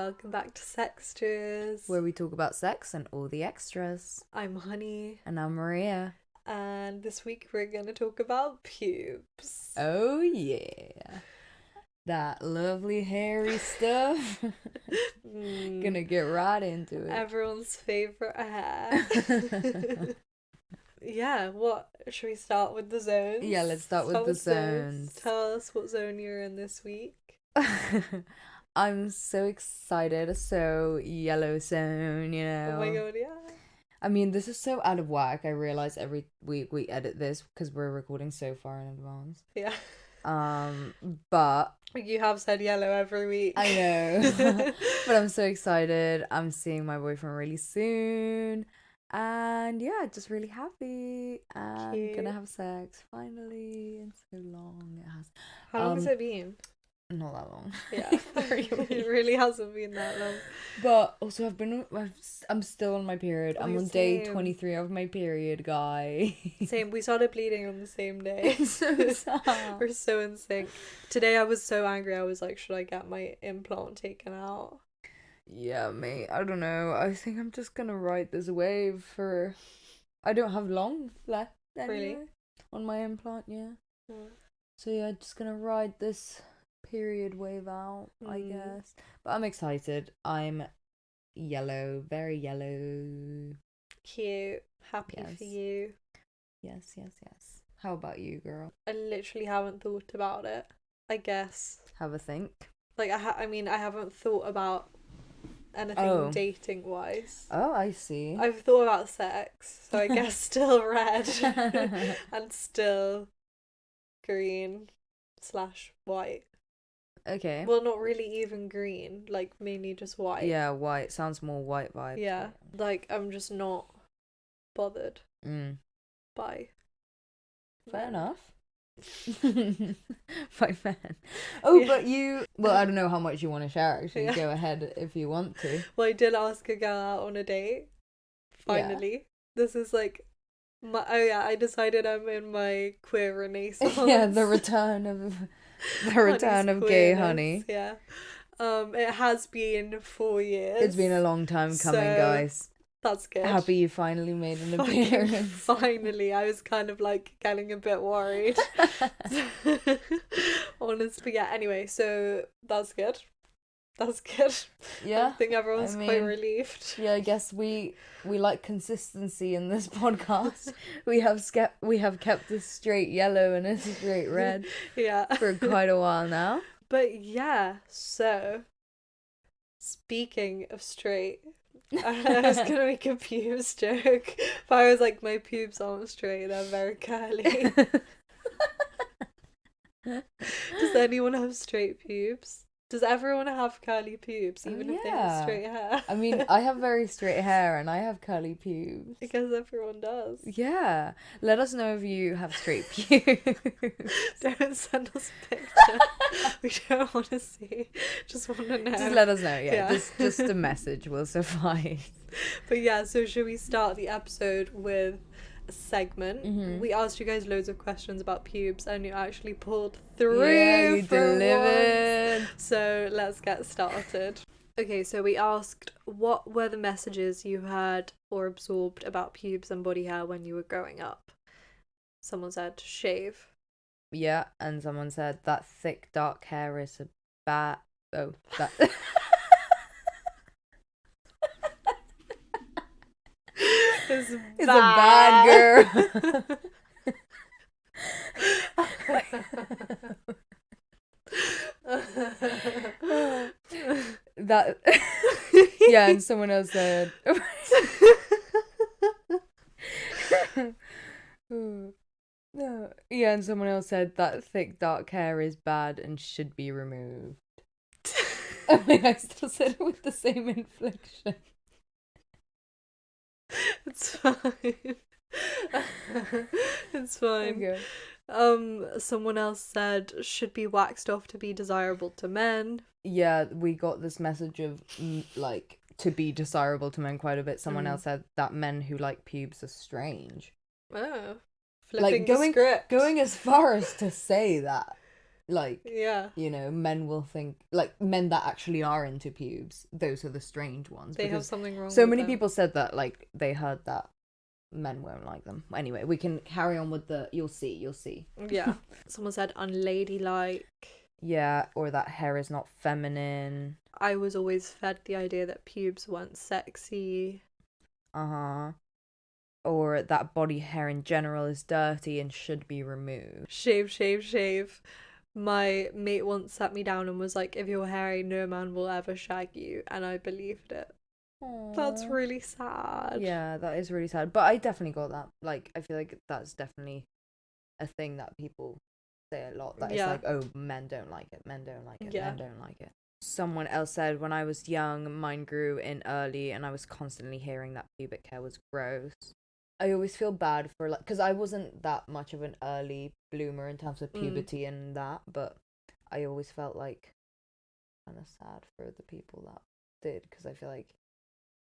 welcome back to Sextras, where we talk about sex and all the extras. I'm Honey. And I'm Maria. And this week we're going to talk about pubes. Oh yeah. That lovely hairy stuff. Gonna get right into it. Everyone's favourite hair. Yeah, what? Should we start with the zones? Yeah, let's start with the zones. Tell us what zone you're in this week. I'm so excited. So yellow zone, you know. Oh my god, yeah. I mean, this is so out of whack. I realize every week we edit this because we're recording so far in advance. Yeah. But you have said yellow every week. I know. But I'm so excited. I'm seeing my boyfriend really soon. And yeah, just really happy. And Cute. gonna have sex finally. In so long it has. How long has it been? Not that long. Yeah. It really hasn't been that long. But also I'm still on my period. I'm on day Same. 23 of my period, guy. Same. We started bleeding on the same day. It's so sad. We're so in sync. Today I was so angry. I was like, should I get my implant taken out? Yeah, mate. I don't know. I think I'm just gonna ride this wave for... I don't have long left anyway. Really? On my implant, yeah. Mm. So yeah, just gonna ride this period wave out, I guess. But I'm excited. I'm yellow, very yellow. Cute. Happy Yes. for you. Yes. How about you, girl? I literally haven't thought about it. I guess. Have a think. Like, I mean, I haven't thought about anything dating-wise. Oh, I see. I've thought about sex, so I guess still red and still green/white. Okay. Well, not really even green, like mainly just white. Yeah, white. Sounds more white vibe. Yeah, like I'm just not bothered by Fair men. enough. By men. Oh, yeah. But you... Well, I don't know how much you want to share, actually. Yeah. Go ahead if you want to. Well, I did ask a girl out on a date. Finally. Yeah. This is like... I decided I'm in my queer renaissance. Yeah, the return of gay honey. Yeah. It has been 4 years. It's been a long time coming, guys. That's good. Happy you finally made an appearance. Finally. I was kind of like getting a bit worried. Honestly. But yeah, anyway, so that's good. That's good. Yeah. I think everyone's quite relieved. Yeah, I guess we like consistency in this podcast. we have kept a straight yellow and a straight red for quite a while now. But yeah, so speaking of straight, I was gonna make a pubes joke, but I was like, my pubes aren't straight, they're very curly. Does anyone have straight pubes? Does everyone have curly pubes, even if they have straight hair? I mean, I have very straight hair and I have curly pubes. Because everyone does. Yeah. Let us know if you have straight pubes. Don't send us a picture. We don't want to see. Just want to know. Just let us know, yeah. Just a message will suffice. But yeah, so should we start the episode with a segment? We asked you guys loads of questions about pubes and you actually pulled through. Yeah, you delivered. Once. So let's get started. Okay, so we asked what were the messages you heard or absorbed about pubes and body hair when you were growing up. Someone said shave. Yeah, and someone said that thick dark hair is a bad... Oh, that... It's a bad girl. That... Yeah, and someone else said... No. Yeah, and someone else said that thick dark hair is bad and should be removed. I mean, I still said it with the same inflection. It's fine. It's fine. Okay. Someone else said should be waxed off to be desirable to men. Yeah, we got this message of like to be desirable to men quite a bit. Someone else said that men who like pubes are strange. Oh. Like going as far as to say that. Like, Yeah. you know, men will think, like, men that actually are into pubes, those are the strange ones. They have because something wrong so with many them. people said that, like, they heard that men won't like them. Anyway, we can carry on with the you'll see. Yeah. Someone said unladylike. Yeah, or that hair is not feminine. I was always fed the idea that pubes weren't sexy. Uh-huh. Or that body hair in general is dirty and should be removed. Shave. My mate once sat me down and was like, if you're hairy, no man will ever shag you. And I believed it. That's Aww. really sad. Yeah, that is really sad. But I definitely got that. Like, I feel like that's definitely a thing that people say a lot. That it's like, oh, men don't like it. Men don't like it. Yeah. Men don't like it. Someone else said, when I was young, mine grew in early and I was constantly hearing that pubic hair was gross. I always feel bad for, like, because I wasn't that much of an early bloomer in terms of puberty and that, but I always felt like kind of sad for the people that did, because I feel like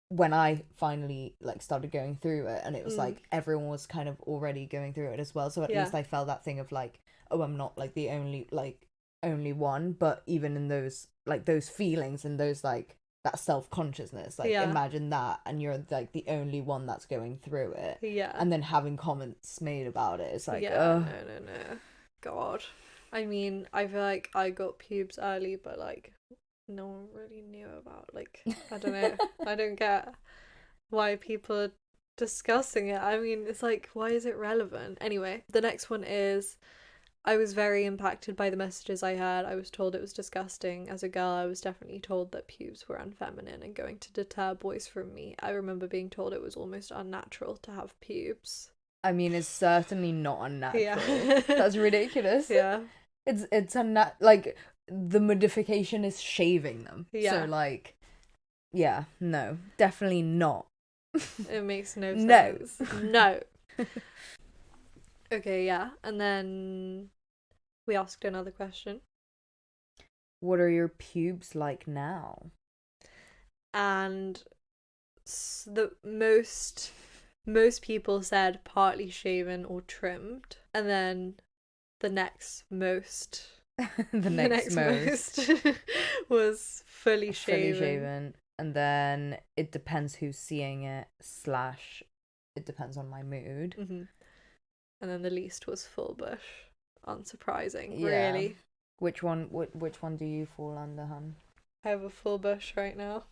when I finally, like, started going through it, and it was like everyone was kind of already going through it as well, so at least I felt that thing of like, oh, I'm not like the only one. But even in those, like, those feelings and those, like, that self-consciousness, like, imagine that, and you're like the only one that's going through it, and then having comments made about it, it's like, no, God. I mean, I feel like I got pubes early, but like no one really knew about, like, I don't know. I don't get why people are discussing it. I mean, it's like, why is it relevant? Anyway, the next one is, I was very impacted by the messages I heard. I was told it was disgusting. As a girl, I was definitely told that pubes were unfeminine and going to deter boys from me. I remember being told it was almost unnatural to have pubes. I mean, it's certainly not unnatural. Yeah. That's ridiculous. Yeah. It's like, the modification is shaving them. Yeah. So, like, yeah, no, definitely not. It makes no No. sense. No. Okay, yeah. And then we asked another question. What are your pubes like now? And the most people said partly shaven or trimmed. And then the next most the next most was fully shaven. And then it depends who's seeing it / it depends on my mood. And then the least was full bush. Unsurprising, yeah. really. Which one do you fall under, hun? I have a full bush right now.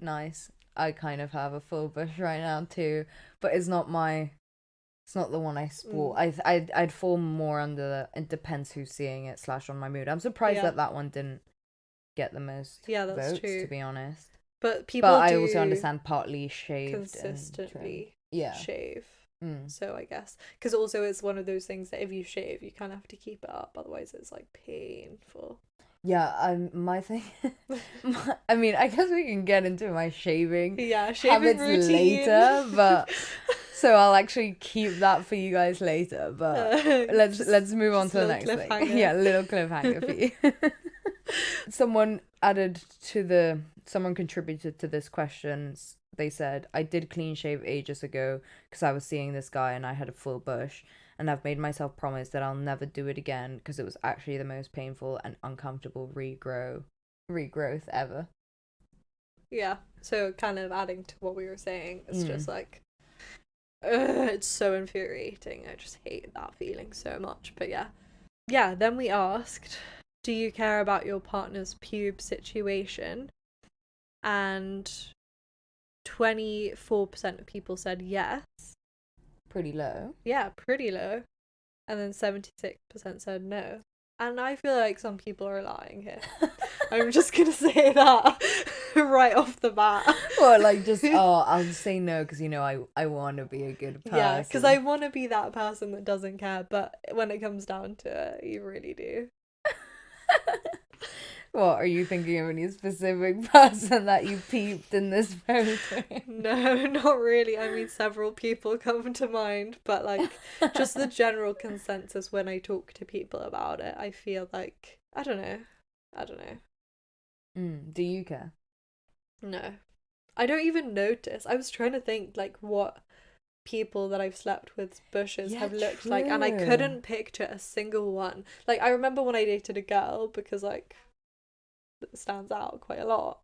Nice. I kind of have a full bush right now too, but it's not the one I sport. I'd fall more under the it depends who's seeing it / on my mood. I'm surprised that one didn't get the most votes, true. to be honest. But people I also understand partly shaved consistently and shave. So I guess because also it's one of those things that if you shave, you kind of have to keep it up, otherwise it's like painful. Yeah, my thing. I mean, I guess we can get into my shaving shaving habits routine later, but so I'll actually keep that for you guys later. But let's move on to the next thing. Yeah, little cliffhanger for you. Someone contributed to this question. They said, I did clean shave ages ago because I was seeing this guy and I had a full bush, and I've made myself promise that I'll never do it again because it was actually the most painful and uncomfortable regrowth ever. Yeah, so kind of adding to what we were saying, it's just like, it's so infuriating. I just hate that feeling so much. But yeah, then we asked, do you care about your partner's pube situation? And 24% of people said yes. Pretty low. Yeah, pretty low. And then 76% said no. And I feel like some people are lying here. I'm just gonna say that right off the bat. Well, like, just I'll say no because I want to be a good person. Yeah, because I want to be that person that doesn't care, but when it comes down to it, you really do. What, are you thinking of any specific person that you peeped in this photo? No, not really. I mean, several people come to mind, but like just the general consensus when I talk to people about it, I feel like I don't know. Do you care? No, I don't even notice. I was trying to think like what people that I've slept with bushes Yeah, have looked like, and I true. couldn't picture a single one. Like, I remember when I dated a girl, because like it stands out quite a lot.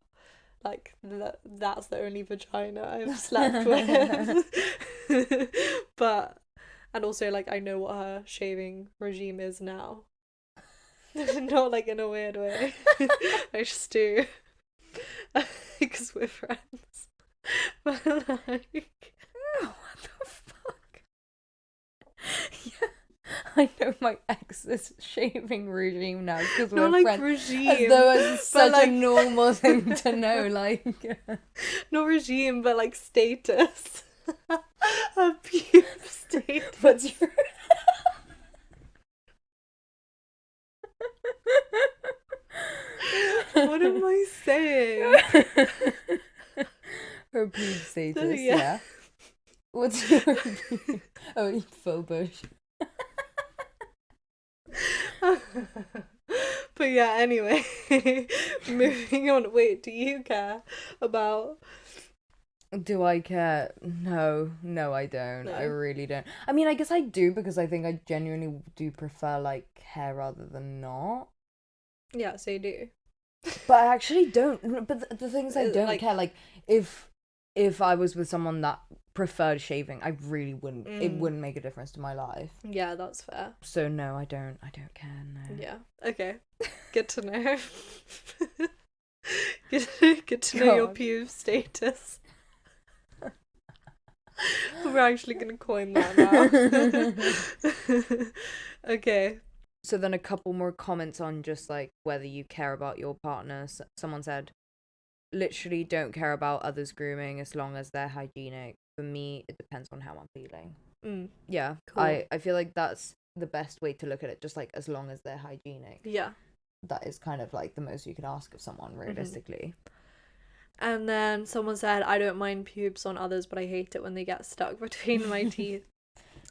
Like, that's the only vagina I've slept with. But, and also, like, I know what her shaving regime is now. Not like in a weird way. I just do. Because we're friends. But like, What the fuck? Yeah, I know my ex's shaving regime now because not we're like friends. regime. As though it's but such like, a normal thing to know. Like, not regime, but like status. A pube status. what's your What am I saying? her pube status? Yeah. Yeah. What's your pube? Oh, faux bush. But yeah, anyway, moving on. Wait, do you care about? Do I care? No, I don't. I No. really don't. I mean, I guess I do because I think I genuinely do prefer like hair rather than not. Yeah, so you do. But I actually don't. But the thing is, I don't Like, care. Like, if I was with someone that preferred shaving, I really wouldn't. It wouldn't make a difference to my life. yeah, that's fair. So no, I don't. I don't care. No. Yeah. Okay. Good to know. Good to know your God. pube status. We're actually gonna coin that now. Okay. So then a couple more comments on just like whether you care about your partner. Someone said, literally don't care about others' grooming as long as they're hygienic. For me, it depends on how I'm feeling. Yeah, Cool. I feel like that's the best way to look at it, just like as long as they're hygienic. Yeah. That is kind of like the most you can ask of someone, realistically. And then someone said, I don't mind pubes on others, but I hate it when they get stuck between my teeth.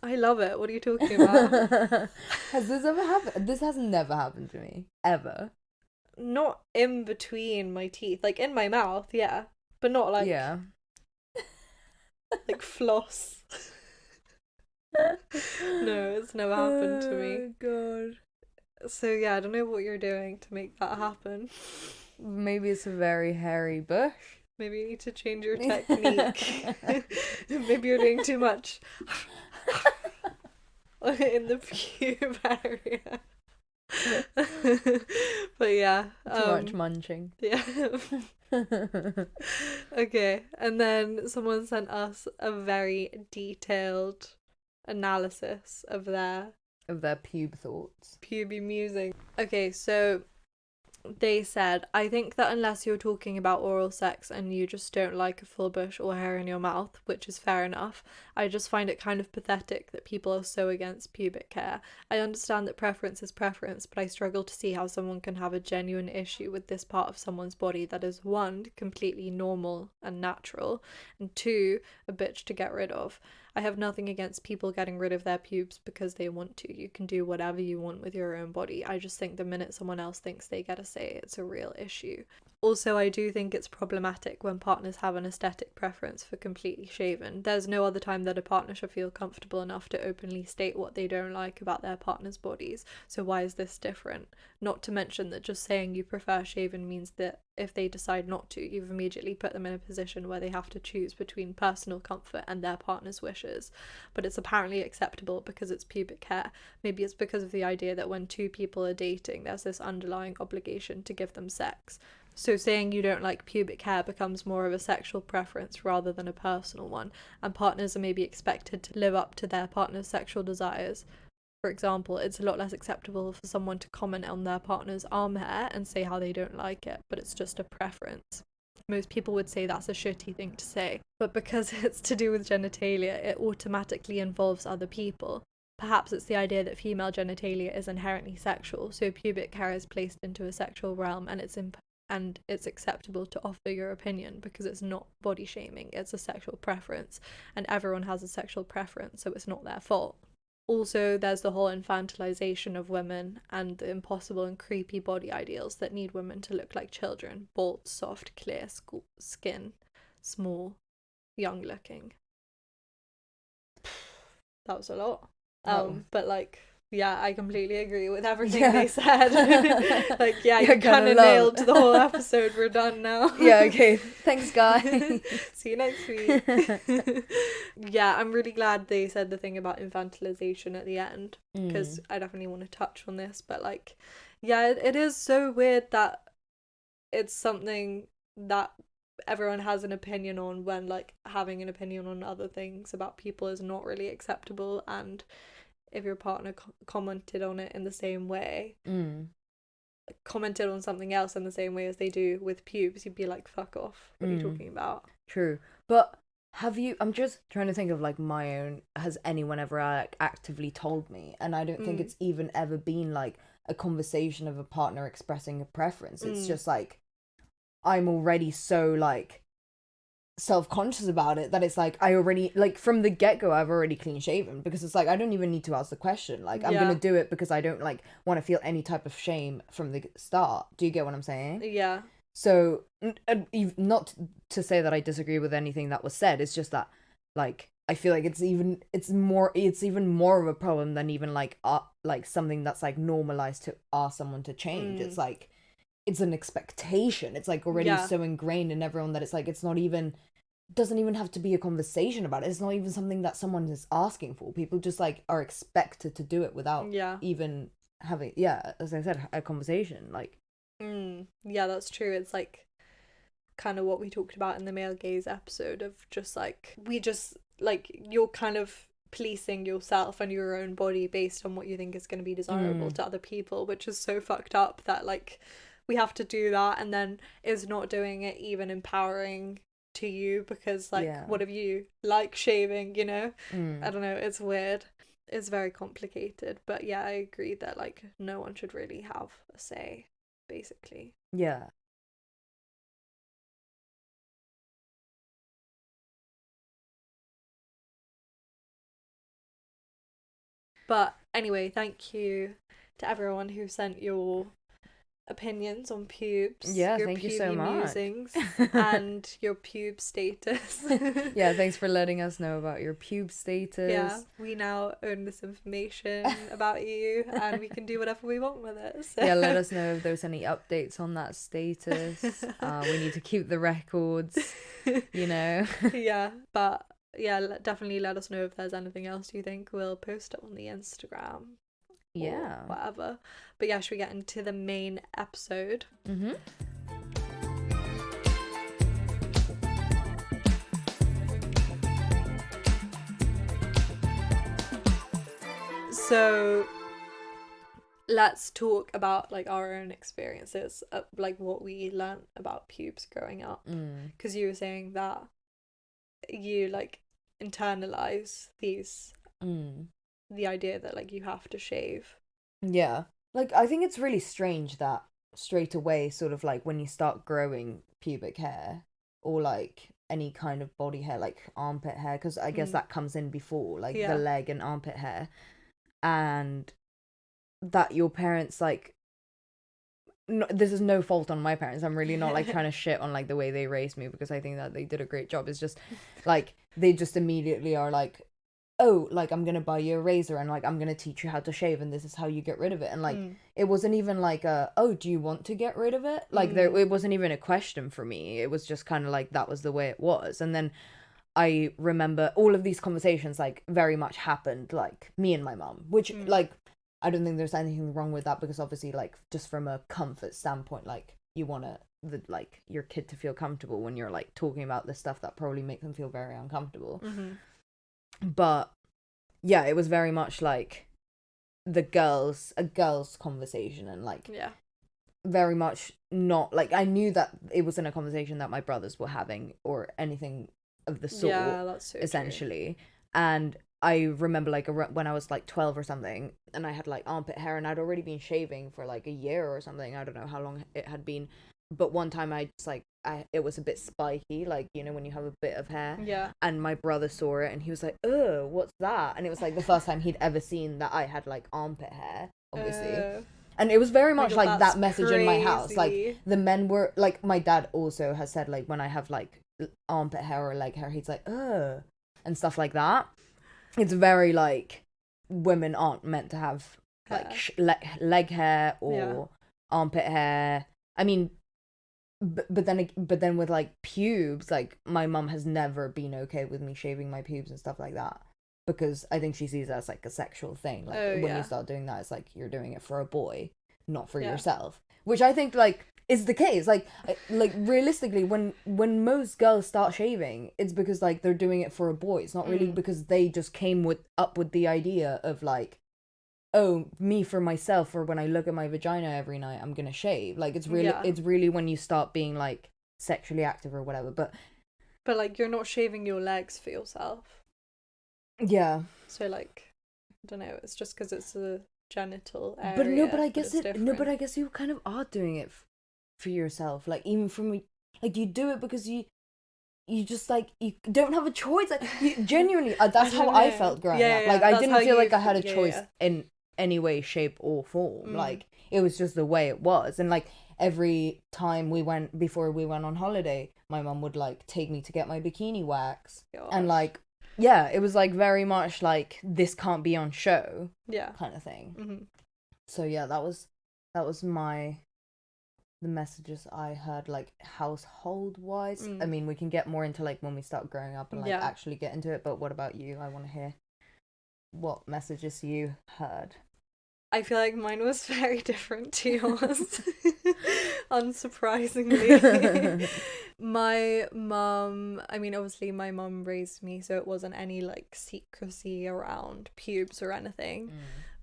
I love it. What are you talking about? Has this ever happened? This has never happened to me. Ever. Not in between my teeth. Like, in my mouth, yeah. But not like... Yeah. like floss. No, it's never happened to me. Oh, God. So yeah, I don't know what you're doing to make that happen. Maybe it's a very hairy bush. Maybe you need to change your technique. Maybe you're doing too much in the pube area. But yeah. Too much munching. Yeah. Okay, and then someone sent us a very detailed analysis of their pube thoughts. puby musing. Okay, so they said, I think that unless you're talking about oral sex and you just don't like a full bush or hair in your mouth, which is fair enough, I just find it kind of pathetic that people are so against pubic hair. I understand that preference is preference, but I struggle to see how someone can have a genuine issue with this part of someone's body that is, one, completely normal and natural, and two, a bitch to get rid of. I have nothing against people getting rid of their pubes because they want to. You can do whatever you want with your own body. I just think the minute someone else thinks they get a say, it's a real issue. Also, I do think it's problematic when partners have an aesthetic preference for completely shaven. There's no other time that a partner should feel comfortable enough to openly state what they don't like about their partner's bodies. So why is this different? Not to mention that just saying you prefer shaven means that if they decide not to, you've immediately put them in a position where they have to choose between personal comfort and their partner's wishes. But it's apparently acceptable because it's pubic hair. Maybe it's because of the idea that when two people are dating, there's this underlying obligation to give them sex. So saying you don't like pubic hair becomes more of a sexual preference rather than a personal one, and partners are maybe expected to live up to their partner's sexual desires. For example, it's a lot less acceptable for someone to comment on their partner's arm hair and say how they don't like it, but it's just a preference. Most people would say that's a shitty thing to say, but because it's to do with genitalia, it automatically involves other people. Perhaps it's the idea that female genitalia is inherently sexual, so pubic hair is placed into a sexual realm and it's acceptable to offer your opinion because it's not body shaming, it's a sexual preference, and everyone has a sexual preference, so it's not their fault. Also, there's the whole infantilization of women and the impossible and creepy body ideals that need women to look like children: bald, soft, clear skin, small, young looking. that was a lot. Oh. But like, yeah, I completely agree with everything Yeah. they said. Like, yeah, You're you kind gonna of love- nailed the whole episode. We're done now. Yeah, okay. Thanks, guys. See you next week. Yeah, I'm really glad they said the thing about infantilization at the end, because I definitely want to touch on this. But like, yeah, it is so weird that it's something that everyone has an opinion on, when like having an opinion on other things about people is not really acceptable. And if your partner commented on it in the same way, commented on something else in the same way as they do with pubes, you'd be like, fuck off, what are you talking about? True. But I'm just trying to think of like my own, has anyone ever like actively told me? And I don't think it's even ever been like a conversation of a partner expressing a preference. It's just like, I'm already so like self-conscious about it that it's like, I already, like, from the get-go I've already clean shaven, because it's like I don't even need to ask the question. Like, I'm gonna do it because I don't like want to feel any type of shame from the start. Do you get what I'm saying? Yeah. So not to say that I disagree with anything that was said, it's just that like I feel like it's even more of a problem than even like something that's like normalized to ask someone to change. It's like, it's an expectation. It's like already so ingrained in everyone that it's like, it's not even, doesn't even have to be a conversation about it. It's not even something that someone is asking for. People just like are expected to do it without even having, as I said, a conversation. Like, yeah, that's true. It's like kind of what we talked about in the male gaze episode of just like, we just like, you're kind of policing yourself and your own body based on what you think is going to be desirable to other people, which is so fucked up that like we have to do that, and then is not doing it even empowering to you, because like what if you like shaving, you know? I don't know, it's weird, it's very complicated. But yeah, I agree that like no one should really have a say, basically. Yeah. But anyway, thank you to everyone who sent your opinions on pubes, Yeah, your thank you so much. musings, and your pube status. Yeah, thanks for letting us know about your pube status. Yeah, we now own this information about you, and we can do whatever we want with it. So. Yeah, let us know if there's any updates on that status. We need to keep the records, you know. Yeah, but yeah, definitely let us know if there's anything else you think. We'll post it on the Instagram. Yeah, whatever. But yeah, should we get into the main episode? So let's talk about like our own experiences, like what we learned about pubes growing up, because you were saying that you like internalize these the idea that like you have to shave. Yeah, like I think it's really strange that straight away, sort of like when you start growing pubic hair or like any kind of body hair, like armpit hair, because I guess that comes in before, like the leg and armpit hair, and that your parents like, no, this is no fault on my parents, I'm really not like trying to shit on like the way they raised me, because I think that they did a great job. It's just like they just immediately are like, oh, like I'm gonna buy you a razor and like I'm gonna teach you how to shave and this is how you get rid of it. And like it wasn't even like oh, do you want to get rid of it? Like it wasn't even a question for me. It was just kind of like that was the way it was. And then I remember all of these conversations like very much happened like me and my mum, which like I don't think there's anything wrong with that, because obviously like just from a comfort standpoint, like you want to like your kid to feel comfortable when you're like talking about the stuff that probably make them feel very uncomfortable. But yeah, it was very much like a girls conversation, and like very much not like I knew that it wasn't a conversation that my brothers were having or anything of the sort. Yeah, that's so essentially true. And I remember like when I was like 12 or something, and I had like armpit hair, and I'd already been shaving for like a year or something. I don't know how long it had been, but one time I just like it was a bit spiky, like, you know, when you have a bit of hair. Yeah. And my brother saw it and he was like, "Ugh, what's that?" And it was like the first time he'd ever seen that I had like armpit hair, obviously. And it was very much like that message in my house. Like the men were like, my dad also has said like when I have like armpit hair or leg hair, he's like, "Ugh," and stuff like that. it's very like women aren't meant to have like leg hair or armpit hair. I mean, but then with like pubes, like my mum has never been okay with me shaving my pubes and stuff like that, because I think she sees it as like a sexual thing. Like when you start doing that, it's like you're doing it for a boy, not for yourself. Which I think like is the case. Like realistically, when most girls start shaving, it's because like they're doing it for a boy. It's not really because they just came up with the idea of like, oh, me for myself, or when I look at my vagina every night, I'm gonna shave. Like it's really when you start being like sexually active or whatever. But like you're not shaving your legs for yourself. Yeah. So like, I don't know. It's just because it's a genital area. But I guess you kind of are doing it for yourself. Like even from like you do it because you just like you don't have a choice. Like you, genuinely, that's how I felt growing up. Like I didn't feel like I had a choice in any way, shape, or form. Like it was just the way it was. And like every time before we went on holiday, my mum would like take me to get my bikini wax. And like it was like very much like this can't be on show kind of thing. So yeah, that was the messages I heard like household wise. I mean, we can get more into like when we start growing up and like actually get into it, but what about you? I want to hear what messages you heard. I feel like mine was very different to yours. Unsurprisingly. My mum, I mean, obviously my mum raised me, so it wasn't any like secrecy around pubes or anything.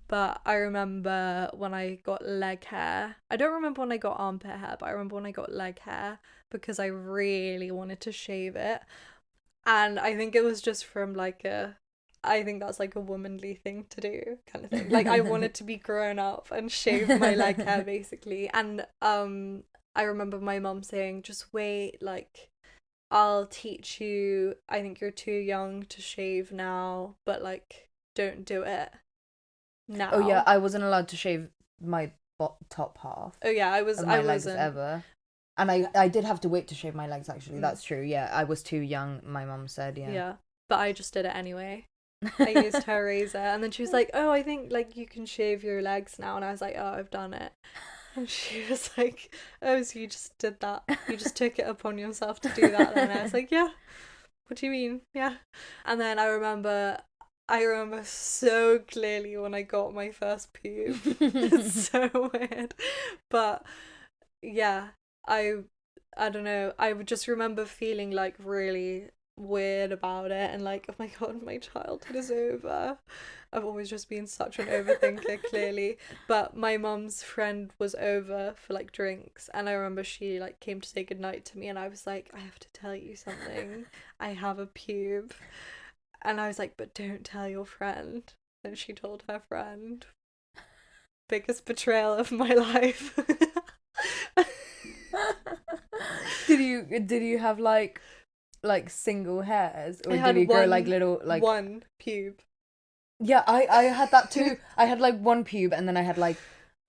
But I remember when I got leg hair. I don't remember when I got armpit hair, but I remember when I got leg hair because I really wanted to shave it. And I think it was just from like I think that's like a womanly thing to do kind of thing. Like I wanted to be grown up and shave my leg hair basically. And I remember my mum saying, just wait, like I'll teach you. I think you're too young to shave now, but like don't do it now. Oh yeah, I wasn't allowed to shave my top half. Oh yeah, I wasn't legs ever. And I did have to wait to shave my legs actually. That's true. Yeah, I was too young, my mum said. Yeah, but I just did it anyway. I used her razor, and then she was like, oh, I think like you can shave your legs now, and I was like, oh, I've done it. And she was like, oh, so you just did that, you just took it upon yourself to do that. And I was like, yeah, what do you mean? Yeah. And then I remember so clearly when I got my first pube. It's so weird, but yeah, I don't know, I would just remember feeling like really weird about it and like, oh my god, my childhood is over. I've always just been such an overthinker clearly. But my mum's friend was over for like drinks, and I remember she like came to say goodnight to me, and I was like, I have to tell you something, I have a pube. And I was like, but don't tell your friend. And she told her friend. Biggest betrayal of my life. Did you have like single hairs, or did you grow like little like one pube? Yeah, I had that too. I had like one pube, and then I had like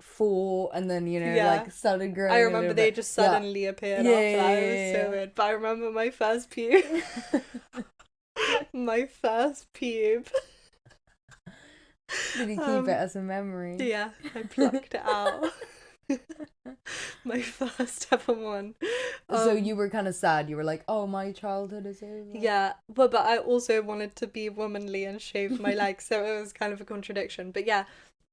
4, and then like started growing. I remember they just suddenly appeared after that. It was so weird. But I remember my first pube. My first pube. Did you keep it as a memory? Yeah, I plucked it out. My first ever one. So you were kind of sad. You were like, oh, my childhood is over. Yeah, but I also wanted to be womanly and shave my legs, so it was kind of a contradiction. But yeah,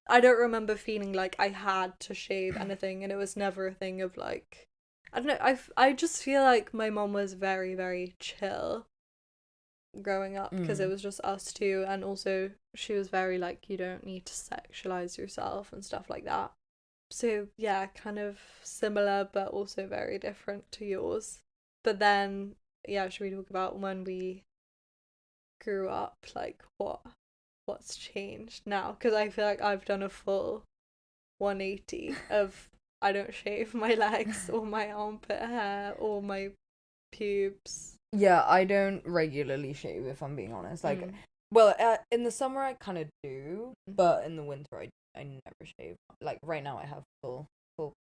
I don't remember feeling like I had to shave anything, and it was never a thing of like, I don't know, I just feel like my mom was very, very chill growing up, because it was just us two, and also she was very like, you don't need to sexualize yourself and stuff like that. So yeah, kind of similar but also very different to yours. But then yeah, should we talk about when we grew up, like what's changed now? Because I feel like I've done a full 180 of I don't shave my legs or my armpit hair or my pubes. Yeah, I don't regularly shave, if I'm being honest. Like, well, in the summer I kind of do, but in the winter I never shave. Like right now I have full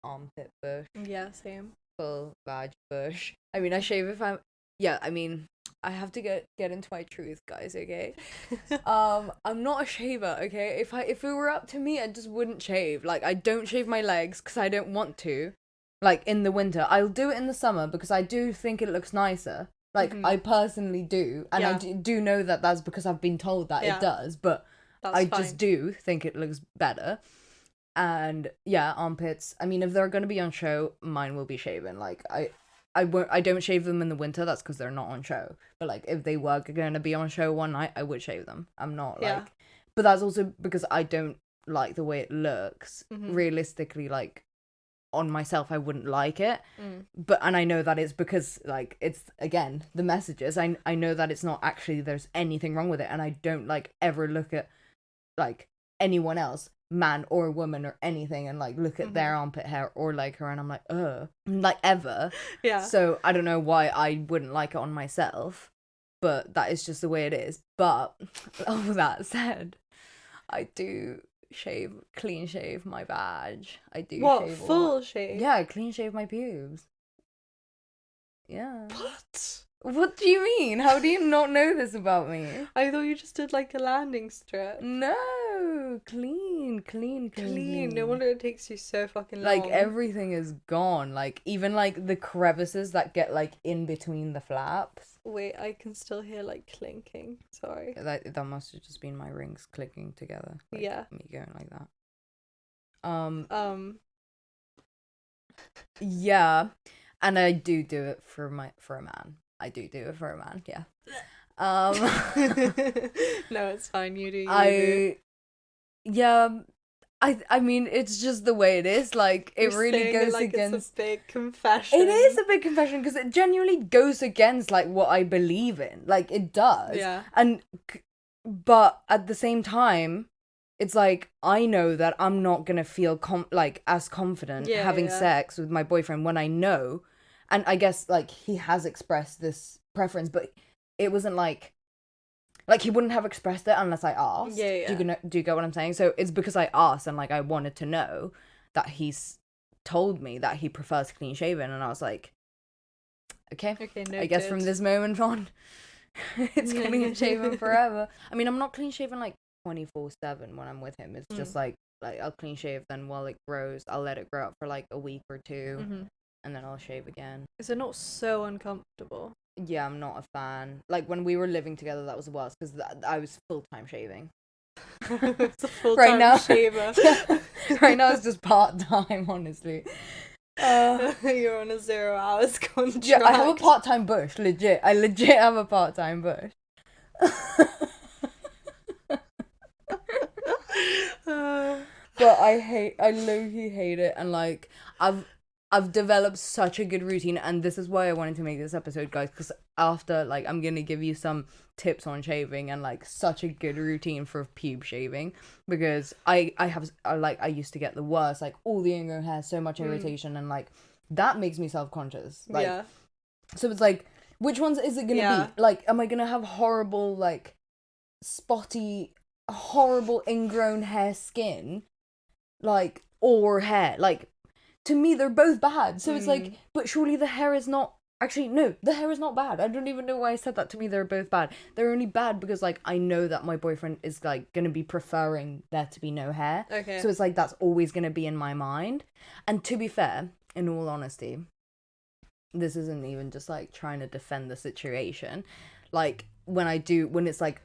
armpit bush. Yeah, same. Full vag bush. I mean, I shave if I'm. Yeah, I mean, I have to get into my truth, guys, okay? I'm not a shaver, okay? If it were up to me, I just wouldn't shave. Like, I don't shave my legs because I don't want to. Like, in the winter. I'll do it in the summer because I do think it looks nicer. Like, I personally do. And I do know that that's because I've been told that it does. But That's I fine. just do think it looks better. And, yeah, armpits. I mean, if they're going to be on show, mine will be shaven. Like, I don't shave them in the winter. That's because they're not on show. But like, if they were gonna be on show one night, I would shave them. I'm not like, but that's also because I don't like the way it looks. Realistically, like on myself, I wouldn't like it. But and I know that it's because like it's again the messages. I know that it's not actually there's anything wrong with it, and I don't like ever look at like anyone else, man or woman or anything, and like look at their armpit hair or like her, and I'm like, ugh, like ever. So I don't know why I wouldn't like it on myself, but that is just the way it is. But all that said, I do clean shave my badge. I do shave full shave? Yeah, clean shave my pubes. Yeah. What do you mean? How do you not know this about me? I thought you just did like a landing strip. No, clean. No wonder it takes you so fucking long. Like everything is gone. Like even like the crevices that get like in between the flaps. Wait, I can still hear like clinking. Sorry. That must have just been my rings clicking together. Like, me going like that. Yeah, and I do it for a man. I do it for a man. Yeah. No, it's fine. You do. Yeah. I mean, it's just the way it is. Like, it You're really goes like against. It's a big confession. It is a big confession because it genuinely goes against like what I believe in. Like, it does. Yeah. But at the same time, it's like I know that I'm not gonna feel as confident having sex with my boyfriend when I know, and I guess like he has expressed this preference, but it wasn't like he wouldn't have expressed it unless I asked. Yeah. Do you get what I'm saying? So it's because I asked and like I wanted to know that he's told me that he prefers clean shaven, and I was like, okay, noted. I guess from this moment on, it's clean shaven forever. I mean, I'm not clean shaven like 24/7 when I'm with him. It's just like I'll clean shave, then while it grows, I'll let it grow up for like a week or two, and then I'll shave again. Is it not so uncomfortable? Yeah, I'm not a fan. Like, when we were living together, that was the worst, because I was full-time shaving. It's a full-time shaver. Yeah. Right now, it's just part-time, honestly. You're on a 0 hours contract. Yeah, I have a part-time bush, legit. I legit have a part-time bush. But I low-key hate it, and, like, I've developed such a good routine, and this is why I wanted to make this episode, guys, because after, like, I'm gonna give you some tips on shaving and, like, such a good routine for pube shaving, because I used to get the worst, like, all the ingrown hair, so much irritation, and, like, that makes me self-conscious. Like, so it's like, which ones is it gonna be? Like, am I gonna have horrible, like, spotty, horrible ingrown hair skin, like, or hair? Like, to me, they're both bad. So it's like, but surely the hair is not... Actually, no, the hair is not bad. I don't even know why I said that. To me, they're both bad. They're only bad because, like, I know that my boyfriend is, like, going to be preferring there to be no hair. Okay. So it's like, that's always going to be in my mind. And to be fair, in all honesty, this isn't even just, like, trying to defend the situation. Like, when it's, like,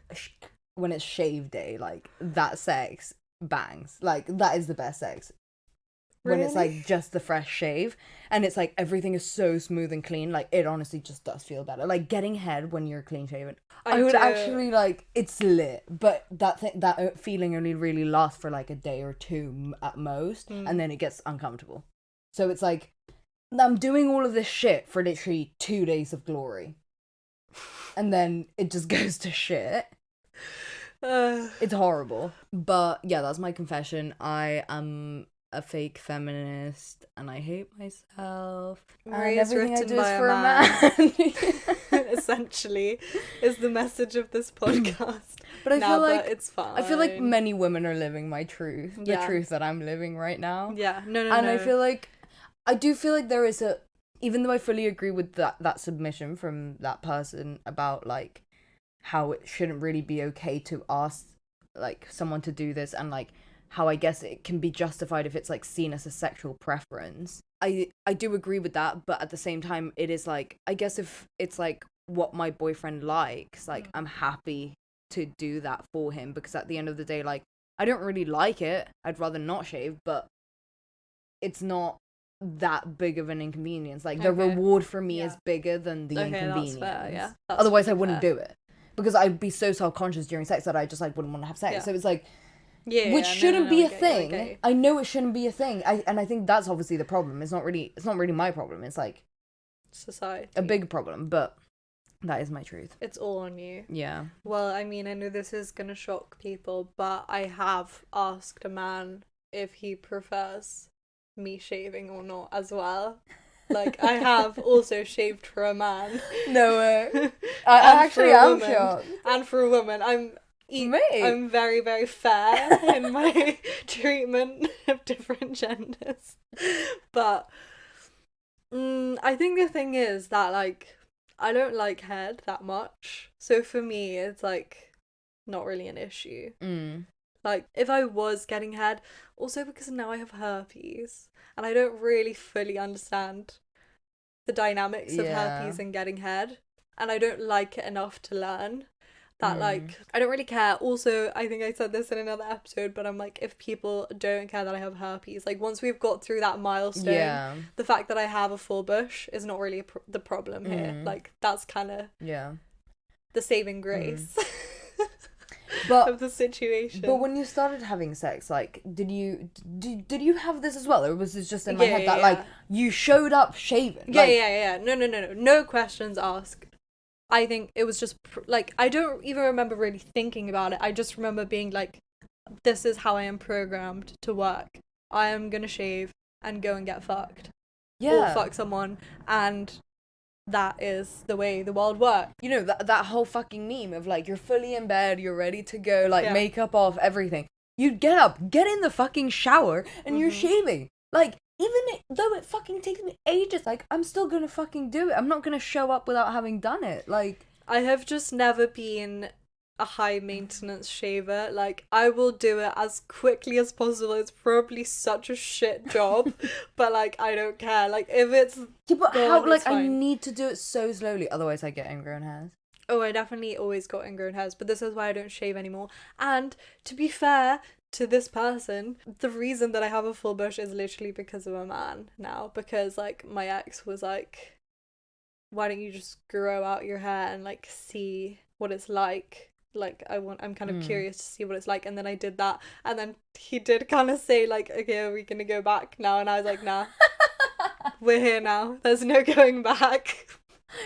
when it's shave day, like, that sex bangs. Like, that is the best sex. When it's like just the fresh shave, and it's like everything is so smooth and clean, like it honestly just does feel better. Like getting head when you're clean shaven, I would actually like, it's lit, but that feeling only really lasts for like a day or two at most, and then it gets uncomfortable. So it's like I'm doing all of this shit for literally 2 days of glory, and then it just goes to shit. It's horrible. But yeah, that's my confession. I am a fake feminist, and I hate myself. And everything I do is for a man. Essentially, is the message of this podcast. But I feel like it's fine. I feel like many women are living my truth, the truth that I'm living right now. Yeah, no. And I feel like I do feel like there is a even though I fully agree with that submission from that person about like how it shouldn't really be okay to ask like someone to do this, and like how I guess it can be justified if it's like seen as a sexual preference. I do agree with that, but at the same time it is like, I guess if it's like what my boyfriend likes, like I'm happy to do that for him, because at the end of the day, like I don't really like it. I'd rather not shave, but it's not that big of an inconvenience. Like the reward for me is bigger than the inconvenience. That's fair, yeah. Otherwise I wouldn't do it, because I'd be so self-conscious during sex that I just like wouldn't want to have sex. So it's like, which shouldn't be a thing. I know it shouldn't be a thing. I think that's obviously the problem. It's not really my problem. It's like society, a big problem, but that is my truth. It's all on you. Yeah. Well, I mean, I know this is gonna shock people, but I have asked a man if he prefers me shaving or not as well. Like, I have also shaved for a man. No way. I actually am shocked. And for a woman, I'm very, very fair in my treatment of different genders. But I think the thing is that, like, I don't like head that much. So for me, it's, like, not really an issue. Like, if I was getting head, also because now I have herpes, and I don't really fully understand the dynamics of herpes and getting head, and I don't like it enough to learn that, like, I don't really care. Also, I think I said this in another episode, but I'm like, if people don't care that I have herpes, like, once we've got through that milestone, the fact that I have a full bush is not really the problem here. Like, that's kind of the saving grace of the situation. But when you started having sex, like, did you have this as well, or was this just in my head that like you showed up shaven? No questions asked. I think it was just like, I don't even remember really thinking about it. I just remember being like, this is how I am programmed to work. I am gonna shave and go and get fucked, or fuck someone, and that is the way the world works. You know, that whole fucking meme of like, you're fully in bed, you're ready to go, like makeup off, everything. You get up, get in the fucking shower, and you're shaving. Like, even though it fucking takes me ages, like, I'm still gonna fucking do it. I'm not gonna show up without having done it. Like, I have just never been a high maintenance shaver. Like, I will do it as quickly as possible. It's probably such a shit job, but like, I don't care. Like, if it's but how? Like, I need to do it so slowly, otherwise I get ingrown hairs. Oh, I definitely always got ingrown hairs, but this is why I don't shave anymore. And to be fair to this person, the reason that I have a full bush is literally because of a man now. Because, like, my ex was like, why don't you just grow out your hair and, like, see what it's like? Like, I'm kind of curious to see what it's like. And then I did that, and then he did kind of say, like, okay, are we gonna go back now? And I was like, nah. We're here now. There's no going back.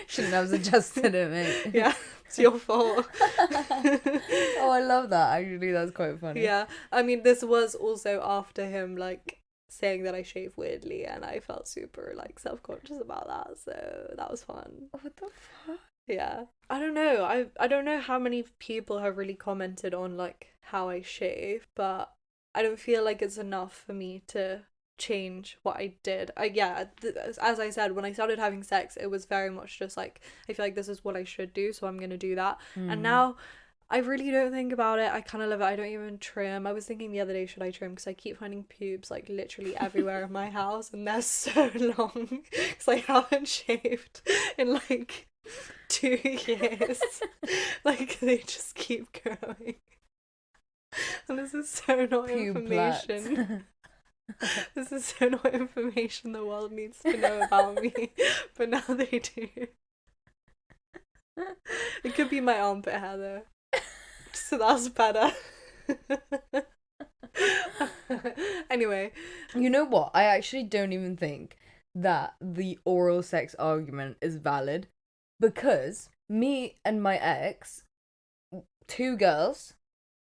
Shouldn't have suggested it, mate. Yeah, it's your fault. Oh, I love that. Actually, that's quite funny. Yeah, I mean, this was also after him, like, saying that I shave weirdly, and I felt super, like, self-conscious about that, so that was fun. What the fuck? Yeah. I don't know. I don't know how many people have really commented on, like, how I shave, but I don't feel like it's enough for me to change what I did. As I said, when I started having sex, it was very much just like, I feel like this is what I should do, so I'm gonna do that. And now I really don't think about it. I kind of love it. I don't even trim. I was thinking the other day, should I trim? Because I keep finding pubes like literally everywhere in my house, and they're so long because I haven't shaved in like 2 years. Like, they just keep growing. And this is so not information. This is so not information the world needs to know about me, but now they do. It could be my armpit hair though, so that's better. Anyway, you know what? I actually don't even think that the oral sex argument is valid, because me and my ex, 2 girls,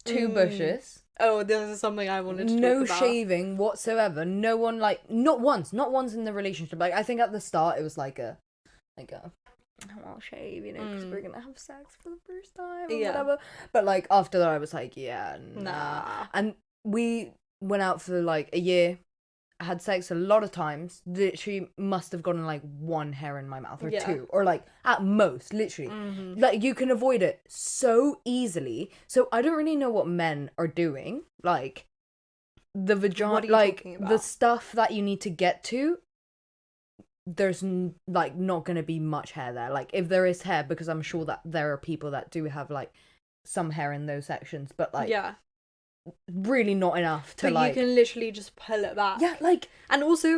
2 bushes. Oh, this is something I wanted to talk about. No shaving whatsoever. No one, like, not once in the relationship. Like, I think at the start it was like a I'll shave, you know, because we're gonna have sex for the first time or whatever. But like, after that I was like, yeah, nah. And we went out for like a year, had sex a lot of times, literally must have gotten like one hair in my mouth or Yeah. two, or like at most, literally. Like you can avoid it so easily. So I don't really know what men are doing. Like the vagina, What are you like talking the about? stuff that you need to get to. There's like not gonna be much hair there. Like if there is hair, because I'm sure that there are people that do have like some hair in those sections, but like Yeah. really not enough to But like. you can literally just pull it back. Yeah, like And also,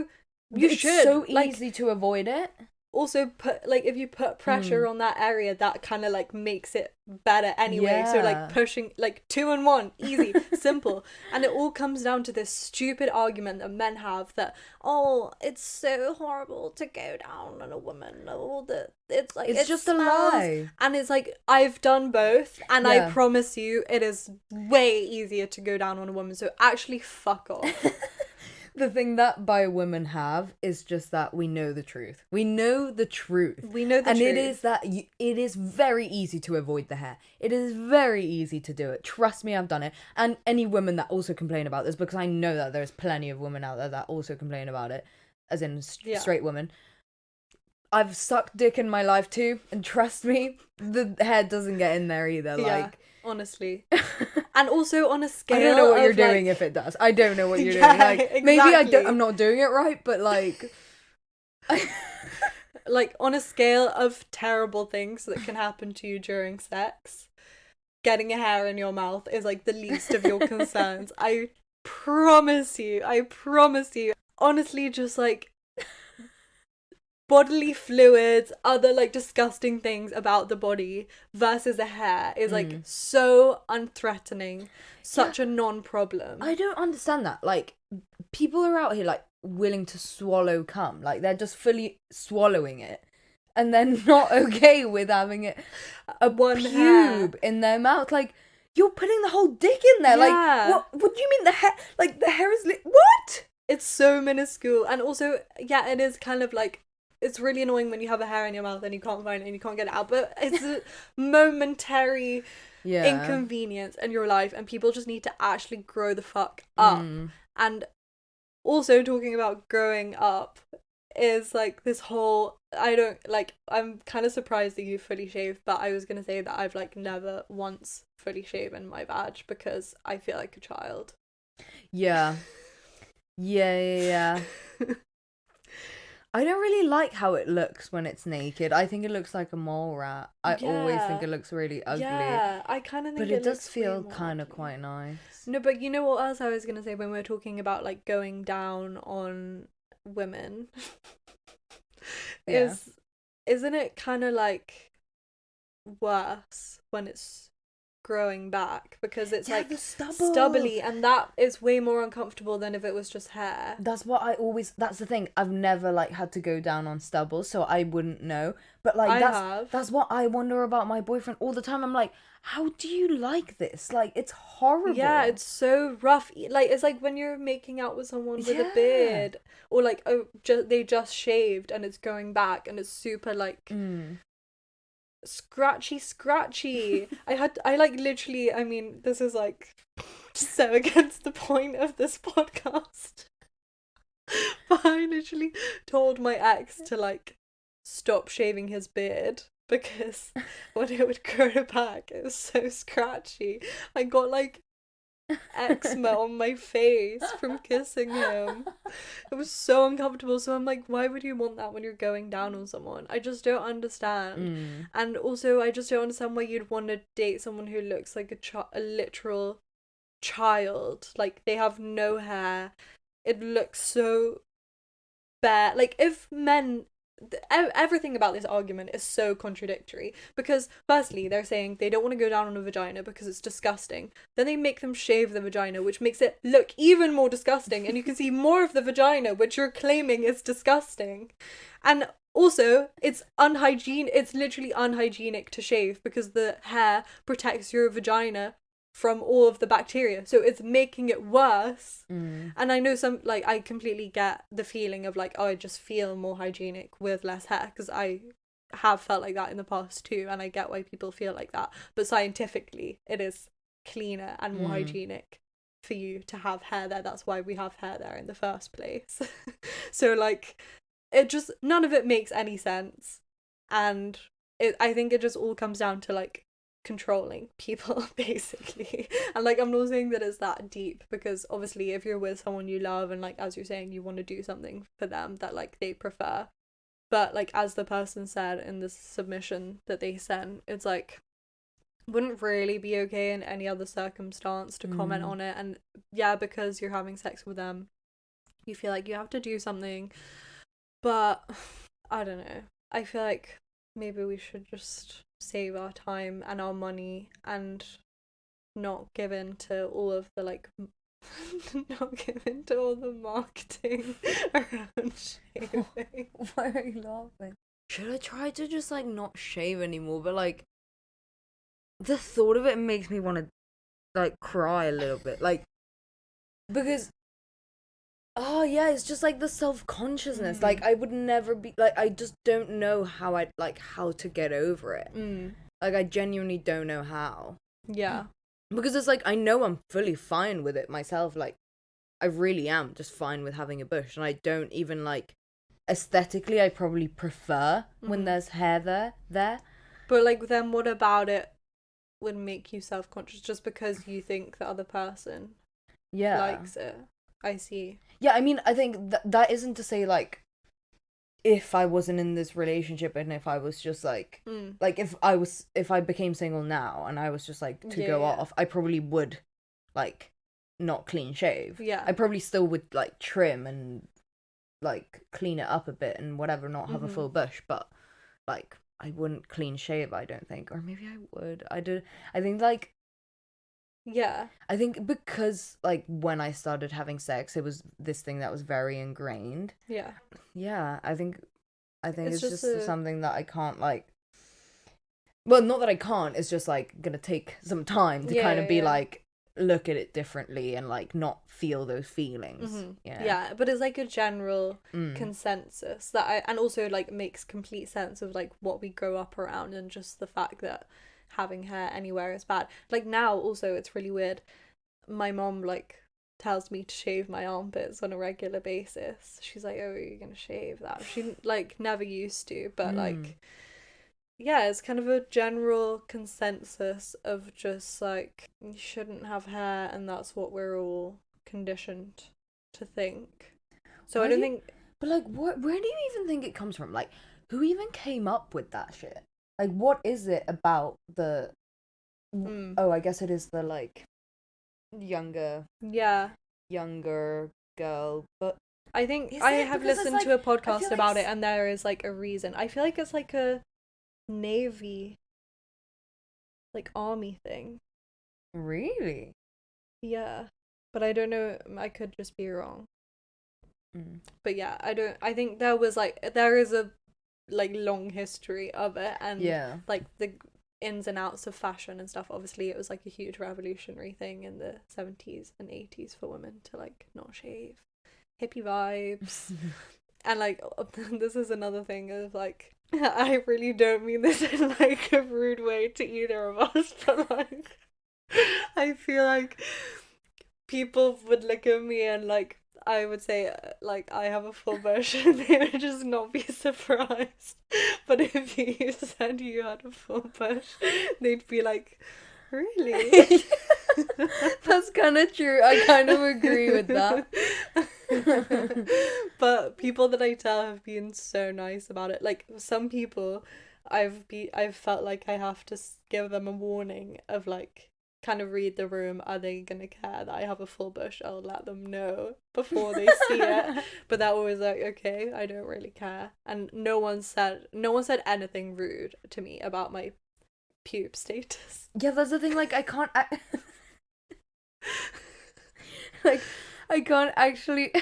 you it's should. so like, easy to avoid it. also put, like, if you put pressure on that area, that kind of like makes it better anyway. So Yeah. like pushing, like 2 and 1, easy, simple. And it all comes down to this stupid argument that men have that, oh, it's so horrible to go down on a woman. Oh, that it's like It's it just a smells. lie. And it's like, I've done both, and Yeah. I promise you, it is way easier to go down on a woman. So actually, fuck off. The thing that bi women have is just that we know the truth. We know the truth. We know the and truth. it is that it is very easy to avoid the hair. It is very easy to do it. Trust me, I've done it. And any women that also complain about this, because I know that there's plenty of women out there that also complain about it, as in straight women. I've sucked dick in my life too, and trust me, the hair doesn't get in there either. Yeah, like, honestly. And also on a scale, I don't know what you're of, doing like, if it does. I don't know what you're Yeah, doing. Like, maybe exactly. I'm not doing it right, but like, like on a scale of terrible things that can happen to you during sex, getting a hair in your mouth is like the least of your concerns. I promise you. Honestly, just like bodily fluids, other like disgusting things about the body versus a hair is like so unthreatening, such a non-problem. I don't understand that. Like, people are out here like willing to swallow cum, like they're just fully swallowing it, and they're not okay with having it a One pube hair. in their mouth. Like, you're putting the whole dick in there. Yeah. Like, what do you mean the hair? Like, the hair is what? It's so minuscule, and also, yeah, it is kind of like, it's really annoying when you have a hair in your mouth and you can't find it and you can't get it out, but it's a momentary inconvenience in your life, and people just need to actually grow the fuck up. And also, talking about growing up is like this whole, I'm kind of surprised that you fully shave, but I was gonna say that I've like never once fully shaven my vag because I feel like a child. Yeah. I don't really like how it looks when it's naked. I think it looks like a mole rat. I always think it looks really ugly. Yeah, I kind of think but it does feel kind of quite nice. No, but you know what else I was going to say when we were talking about like going down on women? Isn't it kind of like worse when it's growing back, because it's like the stubble. stubbly, and that is way more uncomfortable than if it was just hair. That's the thing. I've never like had to go down on stubble, so I wouldn't know. But like that's what I wonder about my boyfriend all the time. I'm like, how do you like this? Like, it's horrible. Yeah, it's so rough. Like, it's like when you're making out with someone with a beard, or like they just shaved and it's going back and it's super like scratchy. I like literally, I mean, this is like so against the point of this podcast, but I literally told my ex to like stop shaving his beard because when it would grow back it was so scratchy. I got like eczema on my face from kissing him. It was so uncomfortable. So I'm like, why would you want that when you're going down on someone? I just don't understand. And also, I just don't understand why you'd want to date someone who looks like a literal child. Like, they have no hair. It looks so bare. Like, if men... everything about this argument is so contradictory, because firstly they're saying they don't want to go down on a vagina because it's disgusting, then they make them shave the vagina, which makes it look even more disgusting, and you can see more of the vagina, which you're claiming is disgusting. And also, it's literally unhygienic to shave because the hair protects your vagina from all of the bacteria, so it's making it worse. And I know I completely get the feeling of like, oh, I just feel more hygienic with less hair, because I have felt like that in the past too, and I get why people feel like that, but scientifically it is cleaner and more hygienic for you to have hair there. That's why we have hair there in the first place. So like, it just, none of it makes any sense. And I think it just all comes down to like controlling people, basically. And like, I'm not saying that it's that deep, because obviously if you're with someone you love and like, as you're saying, you want to do something for them that like they prefer, but like, as the person said in the submission that they sent, it's like, wouldn't really be okay in any other circumstance to comment on it. And yeah, because you're having sex with them, you feel like you have to do something. But I don't know, I feel like maybe we should just save our time and our money and not give in to all of the like not give in to all the marketing around shaving. Why are you laughing? Should I try to just like not shave anymore? But like, the thought of it makes me want to like cry a little bit, like, because oh yeah, it's just like the self-consciousness. Like, I would never be like, I just don't know how to get over it. Like, I genuinely don't know how. Yeah, because it's like, I know I'm fully fine with it myself. Like, I really am just fine with having a bush, and I don't even like, aesthetically I probably prefer when there's hair there. But like, then what about it would make you self-conscious? Just because you think the other person likes it? I see. Yeah, I mean, I think that isn't to say like, if I wasn't in this relationship and if I was just like like, if I became single now and I was just like to go off, I probably would like not clean shave. Yeah, I probably still would like trim and like clean it up a bit and whatever, not have a full bush, but like, I wouldn't clean shave, I don't think. Or maybe I would. I think like, yeah, I think because like, when I started having sex, it was this thing that was very ingrained. Yeah, I think it's just something that I can't like, well, not that I can't, it's just like gonna take some time to kind of be like, look at it differently and like not feel those feelings. Yeah, but it's like a general consensus that and also like makes complete sense of like what we grow up around, and just the fact that having hair anywhere is bad. Like, now also it's really weird, my mom like tells me to shave my armpits on a regular basis. She's like, oh, you're gonna shave that? She like never used to, but like, yeah, it's kind of a general consensus of just like, you shouldn't have hair, and that's what we're all conditioned to think. So I don't think, but like, where do you even think it comes from? Like, who even came up with that shit? Like, what is it about the oh, I guess it is the like younger girl, but I think I have listened to a podcast about it, and there is like a reason. I feel like it's like a Navy, like army thing. Really? Yeah, but I don't know, I could just be wrong. But yeah, I think there is a like long history of it, and like the ins and outs of fashion and stuff. Obviously it was like a huge revolutionary thing in the 70s and 80s for women to like not shave, hippie vibes. And like, this is another thing of like, I really don't mean this in like a rude way to either of us, but like, I feel like people would look at me and like, I would say like, I have a full bush, and they would just not be surprised. But if you said you had a full bush, they'd be like, really? That's kind of true. I kind of agree with that. But people that I tell have been so nice about it. Like, some people, I've felt like I have to give them a warning of like, kind of read the room. Are they gonna care that I have a full bush? I'll let them know before they see it. But that was like, okay, I don't really care. And no one said anything rude to me about my pube status. Yeah, that's the thing. Like, I can't like, I can't actually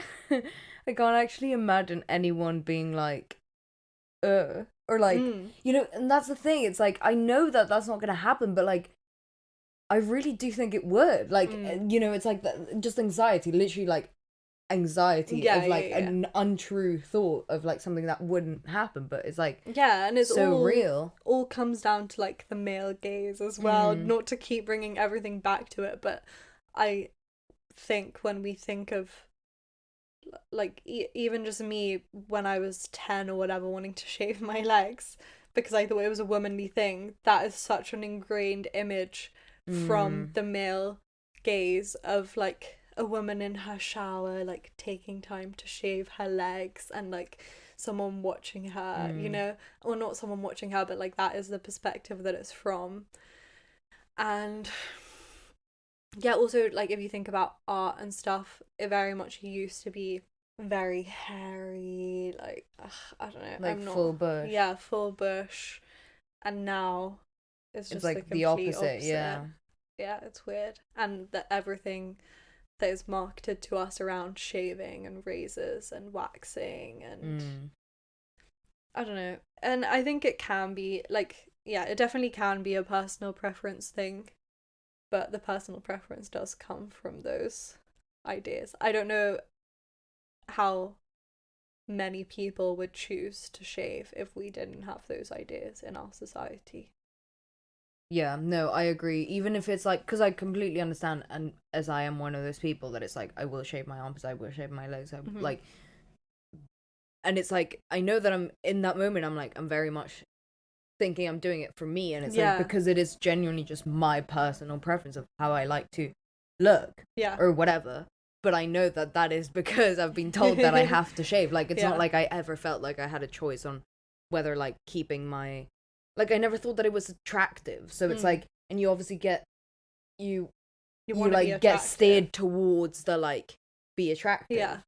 imagine anyone being like, or like, you know. And that's the thing. It's like, I know that that's not gonna happen, but like, I really do think it would. Like, you know, it's like just anxiety, literally like anxiety of like an untrue thought of like something that wouldn't happen, but it's like, and it's so all real. All comes down to like the male gaze as well. Not to keep bringing everything back to it, but I think when we think of, like, even just me when I was 10 or whatever, wanting to shave my legs because I thought it was a womanly thing. That is such an ingrained image from the male gaze of, like, a woman in her shower, like, taking time to shave her legs, and, like, someone watching her, you know, or not someone watching her, but, like, that is the perspective that it's from. And yeah, also, like, if you think about art and stuff, it very much used to be very hairy, like, I don't know, Like I'm not, full bush. yeah, full bush, and now it's just like the the complete opposite, yeah. Yeah, it's weird. And that everything that is marketed to us around shaving and razors and waxing and I don't know. And I think it can be, like, yeah, it definitely can be a personal preference thing, but the personal preference does come from those ideas. I don't know how many people would choose to shave if we didn't have those ideas in our society. Yeah, no, I agree. Even if it's like, because I completely understand, and as I am one of those people that it's like, I will shave my arms, I will shave my legs, like, and it's like, I know that I'm in that moment, I'm like, I'm very much thinking I'm doing it for me, and it's like, because it is genuinely just my personal preference of how I like to look, or whatever. But I know that that is because I've been told that I have to shave. Like, it's not like I ever felt like I had a choice on whether, like, keeping my, like, I never thought that it was attractive. So it's like, and you obviously get, you like get steered towards the, like, be attractive. Yeah.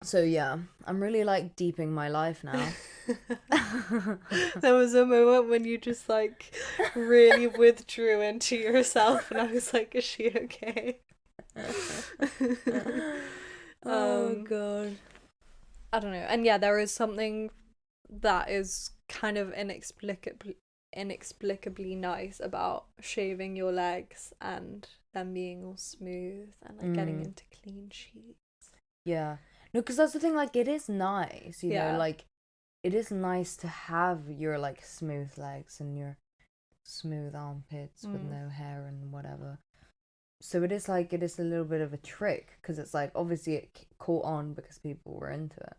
So yeah, I'm really, like, deeping my life now. There was a moment when you just, like, really withdrew into yourself, and I was like, is she okay? Oh god. I don't know. And yeah, there is something that is kind of inexplicably nice about shaving your legs and them being all smooth and, like, getting into clean sheets. Yeah. No, because that's the thing, like, it is nice, you know, like, it is nice to have your, like, smooth legs and your smooth armpits with no hair and whatever. So it is, like, it is a little bit of a trick, because it's, like, obviously it caught on because people were into it.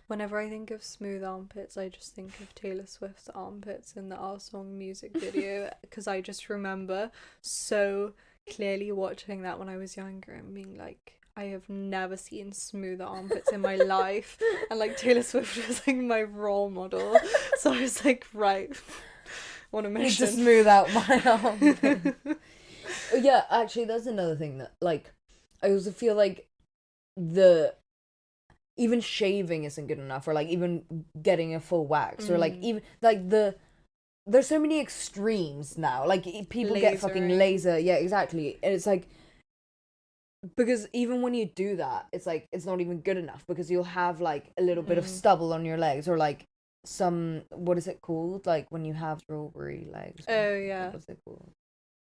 Whenever I think of smooth armpits, I just think of Taylor Swift's armpits in the Our Song music video, because I just remember so clearly watching that when I was younger and being like, I have never seen smoother armpits in my life. And, like, Taylor Swift was, like, my role model. So I was like, right, on a mission. Need to smooth out my armpit. Yeah, actually, that's another thing that, like, I also feel like even shaving isn't good enough, or, like, even getting a full wax, or, like, even, like, there's so many extremes now. Like, people get fucking laser. Yeah, exactly. And it's like, because even when you do that, it's like, it's not even good enough, because you'll have, like, a little bit of stubble on your legs, or, like, some, what is it called? Like, when you have strawberry legs. Oh, yeah. What's it called?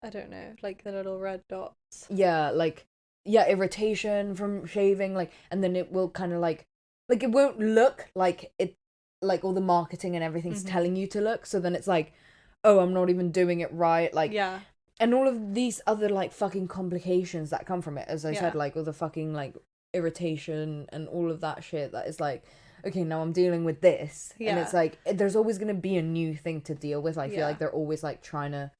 I don't know. Like, the little red dots. Yeah, like, yeah, irritation from shaving, like, and then it will kind of, like, it won't look like it, like, all the marketing and everything's telling you to look, so then it's like, oh, I'm not even doing it right, like, yeah. And all of these other, like, fucking complications that come from it, as I said, like, all the fucking, like, irritation and all of that shit that is like, okay, now I'm dealing with this. And it's like, there's always going to be a new thing to deal with. I feel like they're always, like, trying to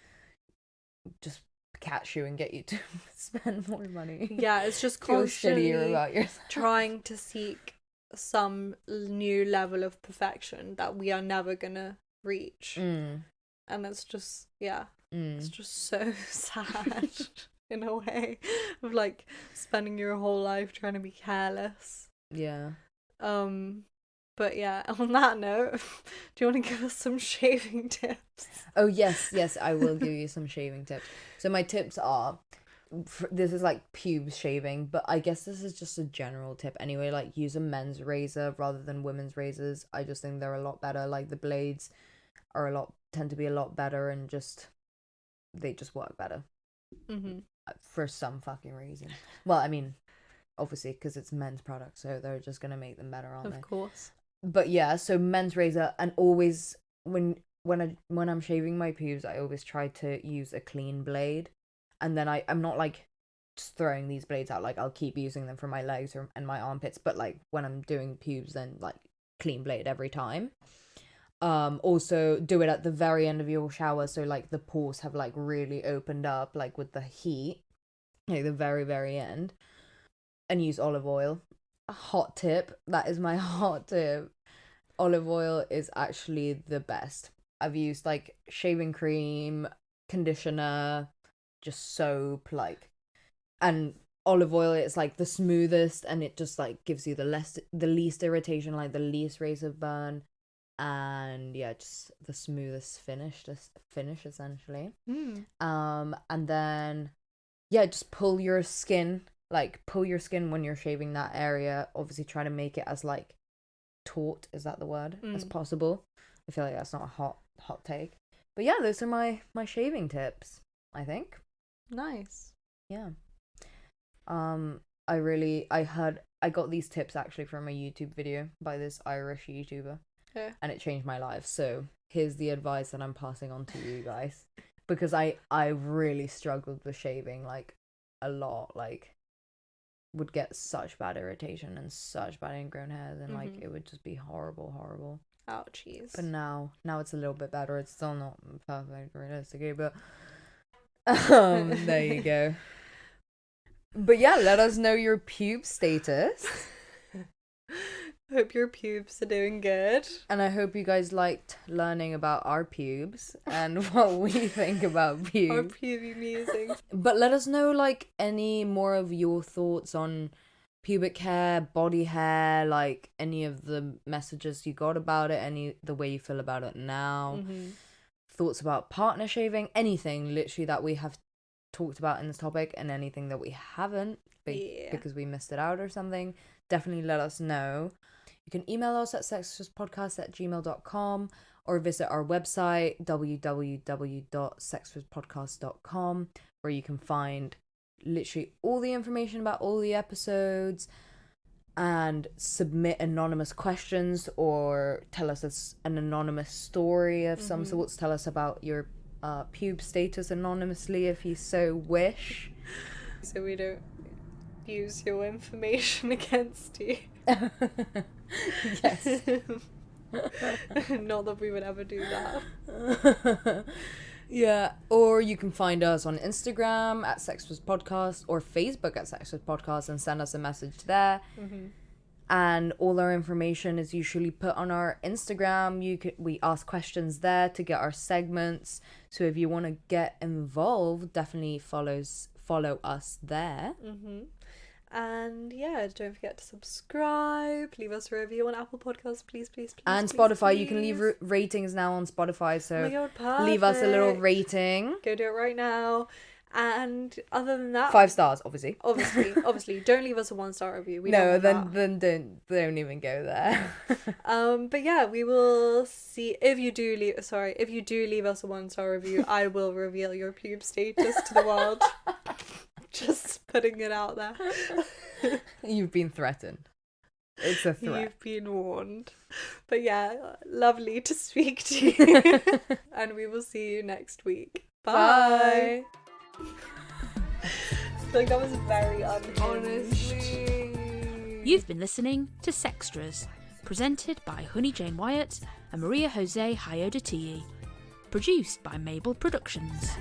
just catch you and get you to spend more money. Yeah, it's just constantly about trying to seek some new level of perfection that we are never going to reach. And it's just, it's just so sad in a way of, like, spending your whole life trying to be careless. Yeah. But yeah, on that note, do you want to give us some shaving tips? Oh, yes, I will give you some shaving tips. So my tips are, this is like pubes shaving, but I guess this is just a general tip anyway, like, use a men's razor rather than women's razors. I just think they're a lot better. Like, the blades tend to be a lot better, and they just work better. For some fucking reason. Well, I mean, obviously, because it's men's products, so they're just gonna make them better, aren't they? Of course. But yeah, so men's razor, and always when I'm shaving my pubes, I always try to use a clean blade, and then I'm not, like, just throwing these blades out. Like, I'll keep using them for my legs and my armpits, but like when I'm doing pubes, then like clean blade every time. Also do it at the very end of your shower, so like the pores have like really opened up, like with the heat, like the very, very end. And use olive oil. A hot tip. That is my hot tip. Olive oil is actually the best. I've used like shaving cream, conditioner, just soap, like, and olive oil is like the smoothest, and it just like gives you the least irritation, like the least razor burn, and yeah, just the smoothest finish essentially. And then yeah, just pull your skin when you're shaving that area. Obviously try to make it as like taut, is that the word, as possible. I feel like that's not a hot take, but yeah, those are my shaving tips, I think. Nice. Yeah. I got these tips actually from a YouTube video by this Irish YouTuber. Yeah. And it changed my life. So here's the advice that I'm passing on to you guys, because I really struggled with shaving like a lot. Like, would get such bad irritation and such bad ingrown hairs, and like it would just be horrible. Ouchies. But now it's a little bit better. It's still not perfect realistically, but there you go. But yeah, let us know your pube status. Hope your pubes are doing good. And I hope you guys liked learning about our pubes and what we think about pubes. Our puby musings. But let us know like any more of your thoughts on pubic hair, body hair, like any of the messages you got about it, the way you feel about it now. Thoughts about partner shaving, anything literally that we have talked about in this topic, and anything that we haven't because we missed it out or something. Definitely let us know. You can email us at sextwhisperpodcast@gmail.com, or visit our website www.sextwhisperpodcast.com, where you can find literally all the information about all the episodes, and submit anonymous questions, or tell us an anonymous story of some sorts. Tell us about your pube status anonymously if you so wish, so we don't use your information against you. Yes. Not that we would ever do that. Yeah, or you can find us on Instagram at sextwhisperpodcast, or Facebook at sextwhisperpodcast, and send us a message there. And all our information is usually put on our Instagram. We ask questions there to get our segments. So if you want to get involved, definitely follow us there. And yeah, don't forget to subscribe. Leave us a review on Apple Podcasts, please. And please, Spotify. please. You can leave ratings now on Spotify. So oh my God, leave us a little perfect. rating. Go do it right now. And other than that, 5 stars, obviously. Obviously, don't leave us a 1-star review. Then don't even go there. But yeah, we will see. If you do leave us a 1-star review, I will reveal your pube status to the world. Just putting it out there. You've been threatened. It's a threat. You've been warned. But yeah, lovely to speak to you. And we will see you next week. Bye. I feel like that was very unhinged. Honestly. You've been listening to Sextras, presented by Honey Jane Wyatt and Maria Jose Hayodatiyi. Produced by Mabel Productions.